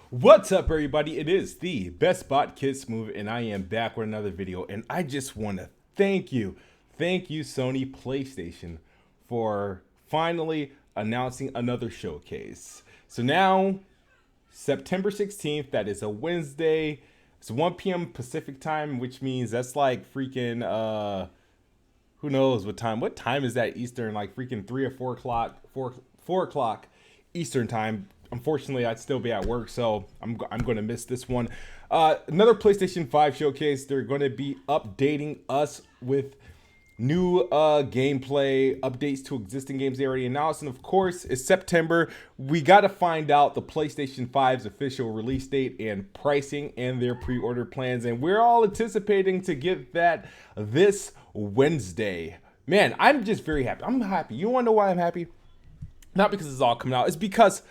What's up, everybody? It is the Best Bot Kid Smooth, and I am back with another video. And I just want to thank you, Sony PlayStation, for finally announcing another showcase. So now, September 16th, that is a Wednesday. It's 1 p.m. Pacific time, which means that's like freaking who knows what time? What time is that Eastern? Like freaking 3 or 4 o'clock, 4 o'clock Eastern time. Unfortunately, I'd still be at work, so I'm going to miss this one. Another PlayStation 5 showcase. They're going to be updating us with new gameplay, updates to existing games they already announced. And of course, it's September. We got to find out the PlayStation 5's official release date and pricing and their pre-order plans. And we're all anticipating to get that this Wednesday. Man, I'm just very happy. I'm happy. You want to know why I'm happy? Not because it's all coming out. It's because,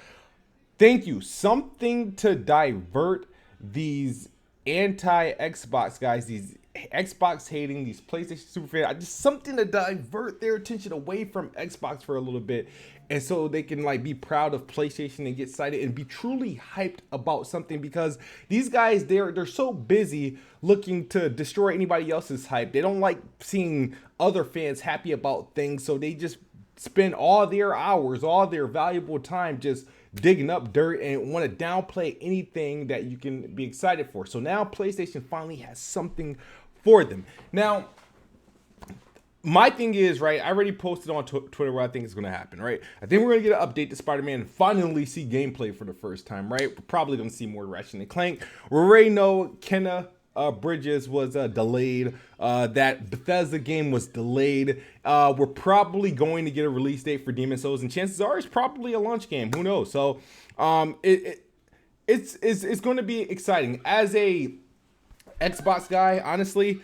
thank you, something to divert these anti-Xbox guys, these Xbox hating, these PlayStation super fans, just something to divert their attention away from Xbox for a little bit, and so they can like be proud of PlayStation and get excited and be truly hyped about something, because these guys, they're so busy looking to destroy anybody else's hype. They don't like seeing other fans happy about things, so they just spend all their hours, all their valuable time just digging up dirt and want to downplay anything that you can be excited for. So now PlayStation finally has something for them. Now, my thing is, right, I already posted on Twitter what I think is going to happen, right? I think we're going to get an update to Spider-Man and finally see gameplay for the first time, right? We're probably going to see more Ratchet & Clank. We already know Kenna Bridges was delayed. That Bethesda game was delayed. We're probably going to get a release date for Demon's Souls, and chances are it's probably a launch game. Who knows? So it's going to be exciting. As a Xbox guy, honestly,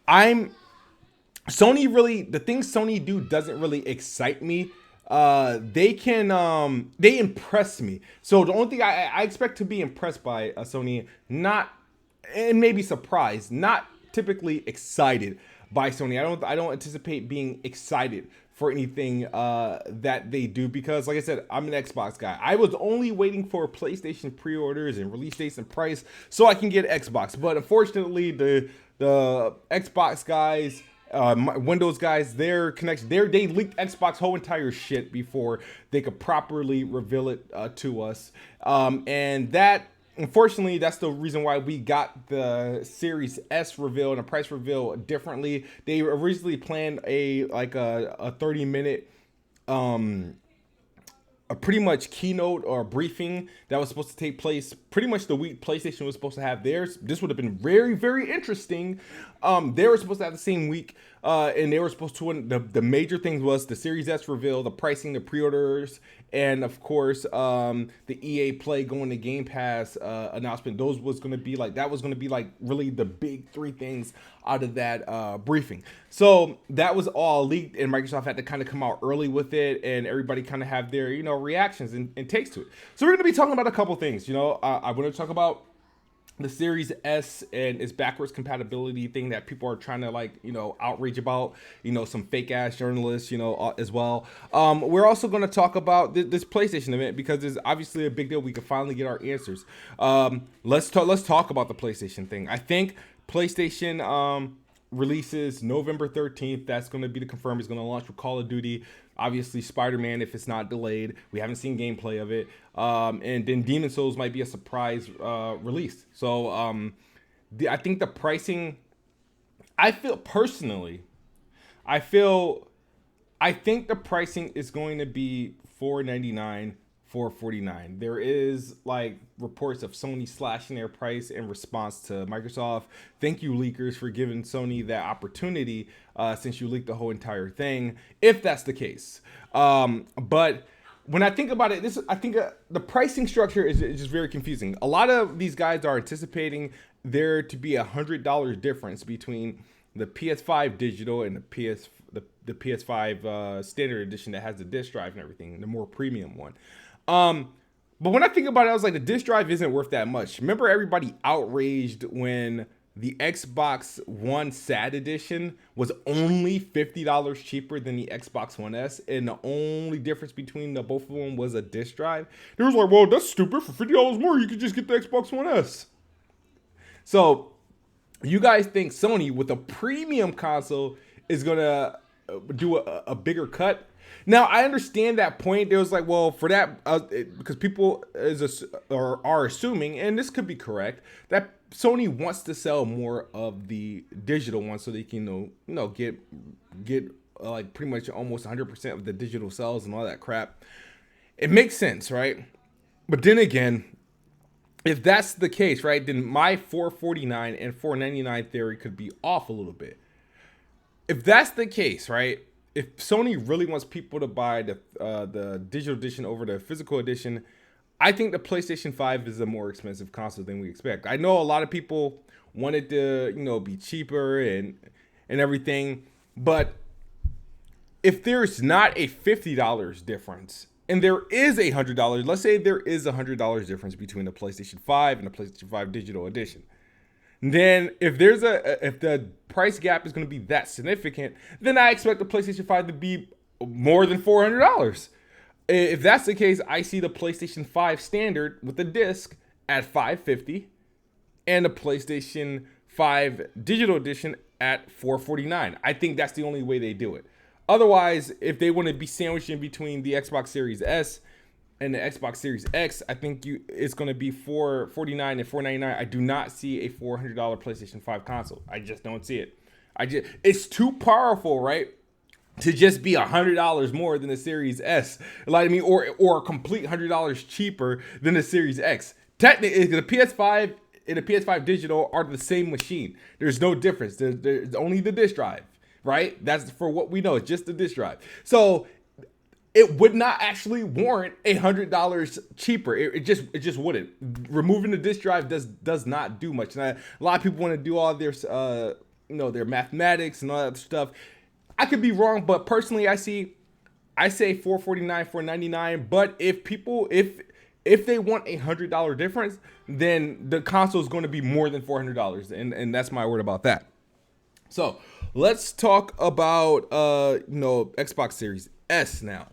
Sony really, the things Sony do doesn't really excite me. They impress me. So the only thing I expect to be impressed by Sony, not, and maybe surprised, not typically excited by Sony. I don't anticipate being excited for anything that they do, because like I said, I'm an Xbox guy. I was only waiting for PlayStation pre-orders and release dates and price so I can get Xbox. But unfortunately, the Xbox guys, Windows guys, their connection, they leaked Xbox whole entire shit before they could properly reveal it to us. And that, unfortunately, that's the reason why we got the Series S reveal and a price reveal differently. They originally planned a 30-minute a pretty much keynote or briefing that was supposed to take place pretty much the week PlayStation was supposed to have theirs. This would have been very, very interesting. They were supposed to have the same week, and they were supposed to, the major things was the Series S reveal, the pricing, the pre-orders, and of course, the EA Play going to Game Pass announcement. That was going to be like really the big three things out of that briefing. So that was all leaked, and Microsoft had to kind of come out early with it, and everybody kind of have their, reactions and takes to it. So we're going to be talking about a couple things. I want to talk about the Series S and its backwards compatibility thing that people are trying to outrage about, some fake ass journalists, as well. We're also going to talk about this PlayStation event, because it's obviously a big deal. We can finally get our answers. Let's talk about the PlayStation thing. I think PlayStation releases November 13th. That's going to be the confirm. It's going to launch with Call of Duty. Obviously, Spider-Man, if it's not delayed. We haven't seen gameplay of it. And then Demon's Souls might be a surprise release. So I think the pricing, I think the pricing is going to be $499, $449. There is reports of Sony slashing their price in response to Microsoft. Thank you, leakers, for giving Sony that opportunity since you leaked the whole entire thing, if that's the case. But when I think about it, I think the pricing structure is just very confusing. A lot of these guys are anticipating there to be $100 difference between the PS5 digital and the PS5 standard edition that has the disc drive and everything, the more premium one. But when I think about it, I was like, the disc drive isn't worth that much. Remember everybody outraged when the Xbox One SAT edition was only $50 cheaper than the Xbox One S, and the only difference between the both of them was a disc drive. They was like, well, that's stupid. For $50 more, you could just get the Xbox One S. So you guys think Sony with a premium console is gonna do a bigger cut? Now I understand that point. There was like, well, for that, because people are assuming, and this could be correct, that Sony wants to sell more of the digital one so they can get like pretty much almost 100% of the digital sales and all that crap. It makes sense, right? But then again, if that's the case, right, then my $449 and $499 theory could be off a little bit. If that's the case, right, if Sony really wants people to buy the digital edition over the physical edition, I think the PlayStation 5 is a more expensive console than we expect. I know a lot of people want it to, be cheaper and everything, but if there's not a $50 difference, and there is $100, let's say there is $100 difference between the PlayStation 5 and the PlayStation 5 digital edition, then if the price gap is going to be that significant, then I expect the PlayStation 5 to be more than $400. If that's the case, I see the PlayStation 5 standard with the disc at $550 and the PlayStation 5 digital edition at $449. I think that's the only way they do it. Otherwise, if they want to be sandwiched in between the Xbox Series S and the Xbox Series X, I think it's going to be $449 and $499. I do not see a $400 PlayStation 5 console. I just don't see it. It's too powerful, right, to just be $100 more than the Series S. Like, I mean, or a complete $100 cheaper than the Series X. Technically, the PS5 and the PS5 digital are the same machine. There's no difference. There's only the disc drive, right? That's for what we know. It's just the disc drive. So it would not actually warrant $100 cheaper. It just wouldn't. Removing the disc drive does not do much. And a lot of people want to do all their their mathematics and all that stuff. I could be wrong, but personally, I say $449, $499. But if they want $100 difference, then the console is going to be more than $400, and that's my word about that. So let's talk about Xbox Series S now.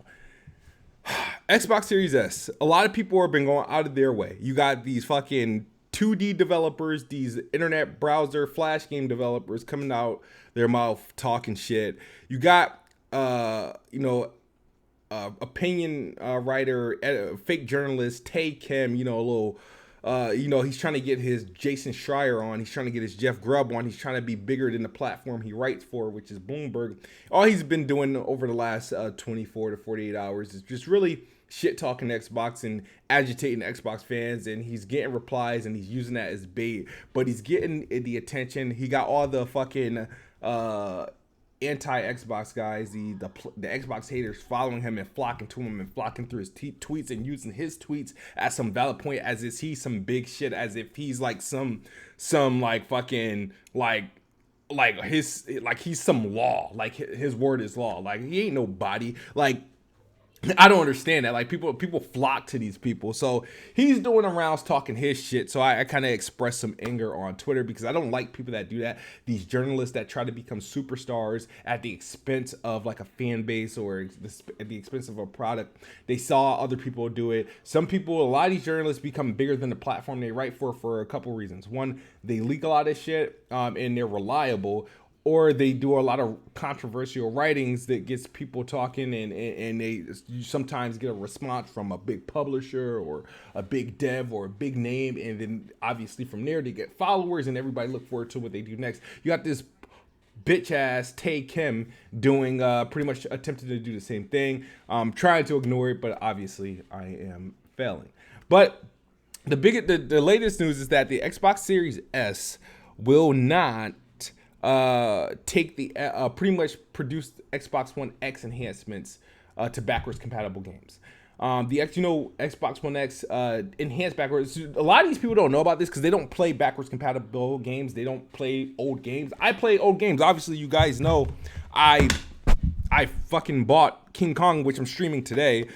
Xbox Series S. A lot of people have been going out of their way. You got these fucking 2D developers, these internet browser flash game developers coming out their mouth talking shit. You got opinion writer, fake journalist Tay Kim, a little he's trying to get his Jason Schreier on. He's trying to get his Jeff Grubb on. He's trying to be bigger than the platform he writes for, which is Bloomberg. All he's been doing over the last 24 to 48 hours is just really shit talking Xbox and agitating Xbox fans, and he's getting replies and he's using that as bait, but he's getting the attention. He got all the fucking anti-Xbox guys, the Xbox haters following him and flocking to him and flocking through his tweets and using his tweets as some valid point, as if he's some big shit, as if he's like some like fucking like he's some law, like his word is law, like he ain't nobody. Like, I don't understand that. Like, people flock to these people. So he's doing the rounds talking his shit. So I kind of expressed some anger on Twitter because I don't like people that do that. These journalists that try to become superstars at the expense of like a fan base or at the expense of a product. They saw other people do it. A lot of these journalists become bigger than the platform they write for a couple reasons. One, they leak a lot of shit and they're reliable. Or they do a lot of controversial writings that gets people talking, and you sometimes get a response from a big publisher or a big dev or a big name, and then obviously from there they get followers and everybody look forward to what they do next. You got this bitch ass Tay Kim doing pretty much attempting to do the same thing. Trying to ignore it, but obviously I am failing. But the latest news is that the Xbox Series S will not take the pretty much produced Xbox One X enhancements to backwards compatible games. Xbox One X enhanced backwards. A lot of these people don't know about this because they don't play backwards compatible games. They don't play old games. I play old games. Obviously, you guys know I fucking bought King Kong, which I'm streaming today,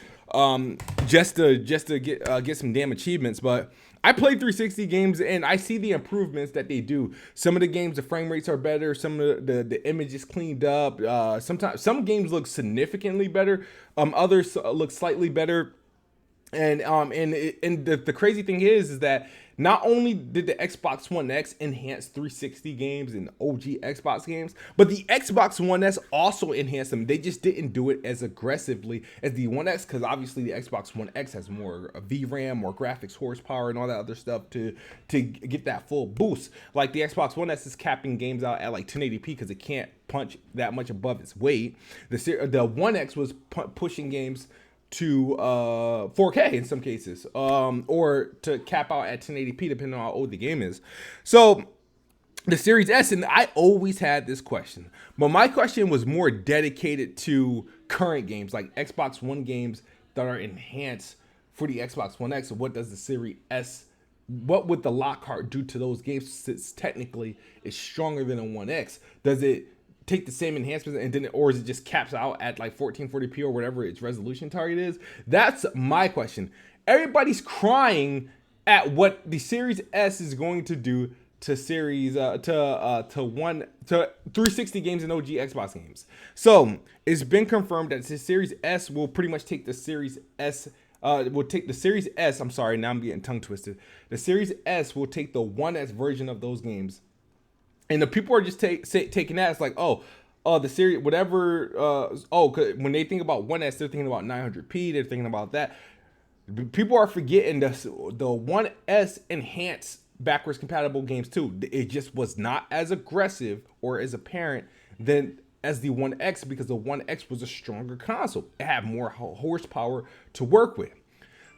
just to get some damn achievements. But I played 360 games and I see the improvements that they do. Some of the games, the frame rates are better. Some of the image is cleaned up. Sometimes some games look significantly better. Others look slightly better. And the crazy thing is that not only did the Xbox One X enhance 360 games and OG Xbox games, but the Xbox One S also enhanced them. They just didn't do it as aggressively as the One X, because obviously the Xbox One X has more VRAM, more graphics horsepower, and all that other stuff to get that full boost. Like the Xbox One S is capping games out at like 1080p because it can't punch that much above its weight. The One X was pushing games to 4K in some cases, or to cap out at 1080p depending on how old the game is. So the Series S, and I always had this question, but my question was more dedicated to current games, like Xbox One games that are enhanced for the Xbox One X. So what does the Series S, what would the Lockhart do to those games, since technically it's stronger than a One X? Does it take the same enhancements and then, or is it just caps out at like 1440p or whatever its resolution target is? That's my question. Everybody's crying at what the Series S is going to do to series to 360 games and OG Xbox games. So it's been confirmed that the Series S will pretty much take the Series S. Will take the Series S. I'm sorry, now I'm getting tongue twisted. The Series S will take the One S version of those games. And the people are just taking that. It's like, the series, whatever. When they think about One S, they're thinking about 900p. They're thinking about that. People are forgetting the One S enhanced backwards compatible games too. It just was not as aggressive or as apparent than as the One X, because the One X was a stronger console. It had more horsepower to work with.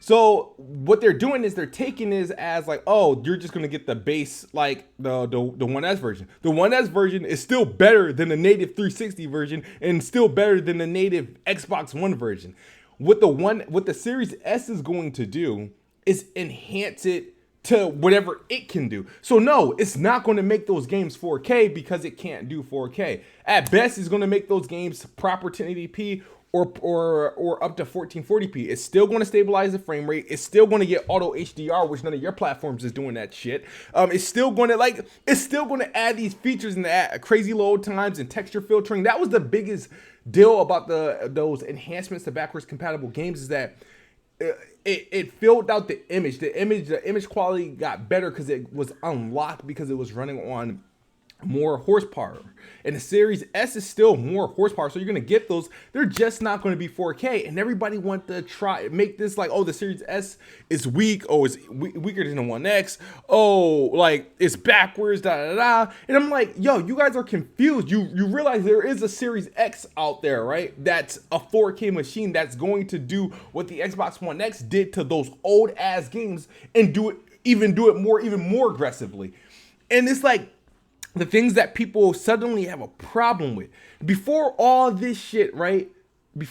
So what they're doing is they're taking this as like, you're just gonna get the base, like the One S version. The One S version is still better than the native 360 version and still better than the native Xbox One version. What the Series S is going to do is enhance it to whatever it can do. So no, it's not going to make those games 4K because it can't do 4K. At best, it's going to make those games proper 1080p or up to 1440p. It's still going to stabilize the frame rate. It's still going to get auto HDR, which none of your platforms is doing that shit. It's still going to add these features and add crazy load times and texture filtering. That was the biggest deal about those enhancements to backwards compatible games, is that it filled out the image. The image quality got better because it was unlocked, because it was running on more horsepower. And the Series S is still more horsepower, so you're gonna get those. They're just not going to be 4K. And everybody want to make this like, the Series S is weak. It's weaker than the One X. Like it's backwards. And I'm like, yo, you guys are confused. You realize there is a Series X out there, right? That's a 4K machine that's going to do what the Xbox One X did to those old ass games and do it even more aggressively. And it's like, the things that people suddenly have a problem with. Before all this shit, right? And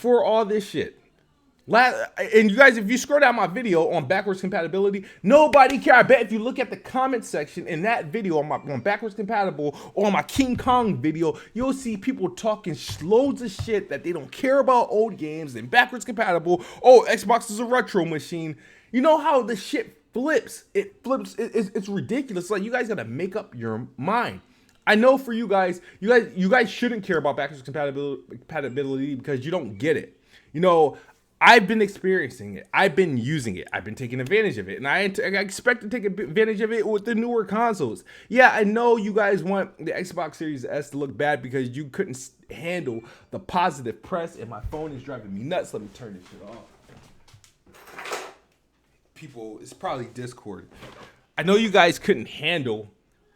you guys, if you scroll down my video on backwards compatibility, nobody cared. I bet if you look at the comment section in that video on backwards compatible, or on my King Kong video, you'll see people talking loads of shit that they don't care about old games and backwards compatible. Xbox is a retro machine. You know how the shit flips? It flips. It's ridiculous. Like, you guys gotta make up your mind. I know for you guys shouldn't care about backwards compatibility because you don't get it. I've been experiencing it. I've been using it. I've been taking advantage of it. And I expect to take advantage of it with the newer consoles. Yeah, I know you guys want the Xbox Series S to look bad because you couldn't handle the positive press, and my phone is driving me nuts. Let me turn this shit off. People, it's probably Discord. I know you guys couldn't handle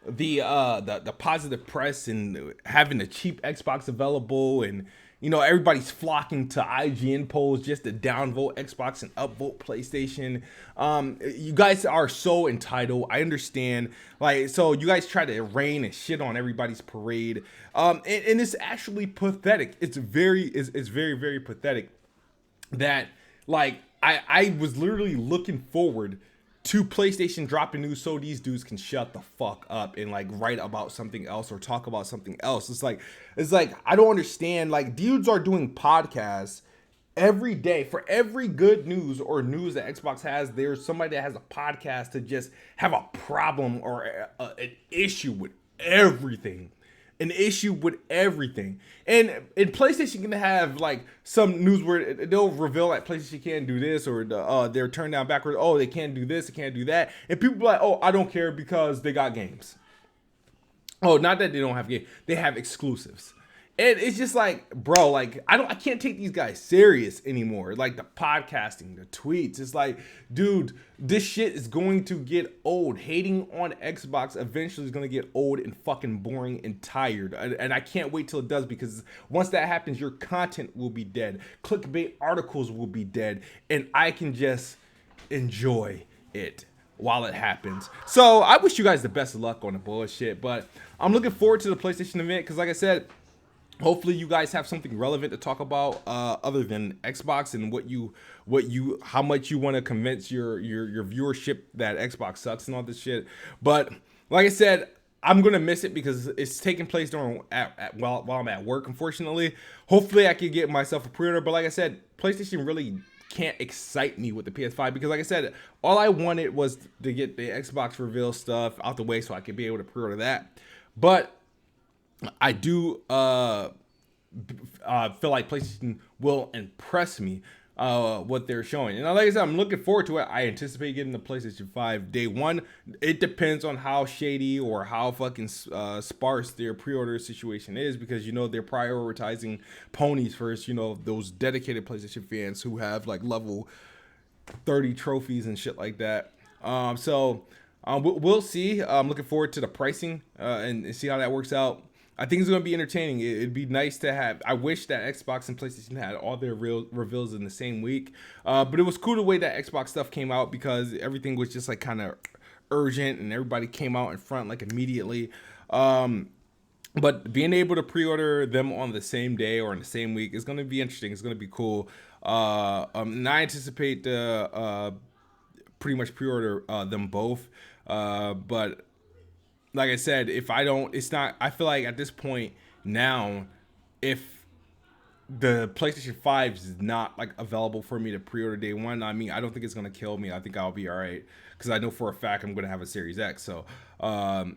the positive press and having the cheap Xbox available, and everybody's flocking to IGN polls just to downvote Xbox and upvote PlayStation. You guys are so entitled. I understand. So you guys try to rain and shit on everybody's parade. And it's actually pathetic. It's very, very pathetic that I was literally looking forward to PlayStation dropping news so these dudes can shut the fuck up and write about something else or talk about something else. It's like I don't understand. Dudes are doing podcasts every day, for every good news or news that Xbox has, there's somebody that has a podcast to just have a problem or an issue with everything. An issue with everything. And PlayStation can have like some news where they'll reveal like PlayStation can't do this, or they're turned down backwards. Oh, they can't do this, they can't do that. And people be like, oh, I don't care because they got games. Oh, not that they don't have games. They have exclusives. And it's just like, bro, like I can't take these guys serious anymore. Like the podcasting, the tweets. It's like, dude, this shit is going to get old. Hating on Xbox eventually is going to get old and fucking boring and tired. And I can't wait till it does, because once that happens, your content will be dead. Clickbait articles will be dead. And I can just enjoy it while it happens. So I wish you guys the best of luck on the bullshit. But I'm looking forward to the PlayStation event, because like I said, hopefully you guys have something relevant to talk about other than Xbox and how much you want to convince your viewership that Xbox sucks and all this shit. But like I said, I'm gonna miss it because it's taking place while I'm at work, unfortunately. Hopefully I can get myself a pre-order. But like I said, PlayStation really can't excite me with the PS5, because like I said, all I wanted was to get the Xbox reveal stuff out the way so I could be able to pre-order that. But I do feel like PlayStation will impress me what they're showing. And like I said, I'm looking forward to it. I anticipate getting the PlayStation 5 day one. It depends on how shady or how fucking sparse their pre-order situation is, because, you know, they're prioritizing ponies first. You know, those dedicated PlayStation fans who have like level 30 trophies and shit like that. So we'll see. I'm looking forward to the pricing and see how that works out. I think it's going to be entertaining. It'd be nice to have. I wish that Xbox and PlayStation had all their reveals in the same week. But it was cool the way that Xbox stuff came out, because everything was just like kind of urgent and everybody came out in front like immediately. But being able to pre-order them on the same day or in the same week is going to be interesting. It's going to be cool. And I anticipate to pretty much pre-order them both. But like I said, if I don't, it's not, I feel like at this point now, if the PlayStation 5 is not like available for me to pre-order day one, I mean, I don't think it's going to kill me. I think I'll be all right, because I know for a fact I'm going to have a Series X. So, but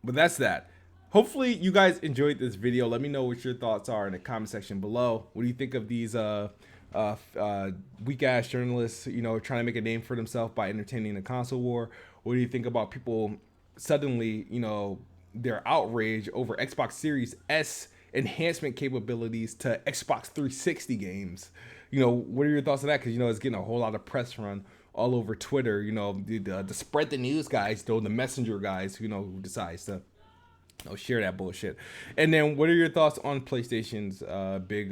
that's that. Hopefully you guys enjoyed this video. Let me know what your thoughts are in the comment section below. What do you think of these weak ass journalists, you know, trying to make a name for themselves by entertaining the console war? What do you think about people suddenly, you know, their outrage over Xbox Series S enhancement capabilities to Xbox 360 games? You know, what are your thoughts on that? Because, you know, it's getting a whole lot of press run all over Twitter. You know, the spread the news guys, though, the messenger guys, you know, who decides to share that bullshit. And then what are your thoughts on PlayStation's big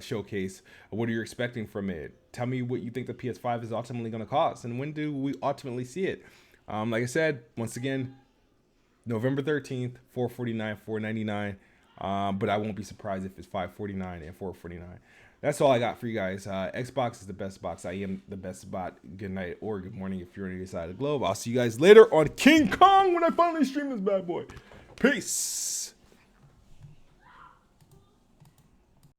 showcase? What are you expecting from it? Tell me what you think the PS5 is ultimately going to cost, and when do we ultimately see it? Like I said, once again, November 13th, $449, $499. But I won't be surprised if it's $549 and $449. That's all I got for you guys. Xbox is the best box. I am the best bot. Good night or good morning if you're on the other side of the globe. I'll see you guys later on King Kong when I finally stream this bad boy. Peace.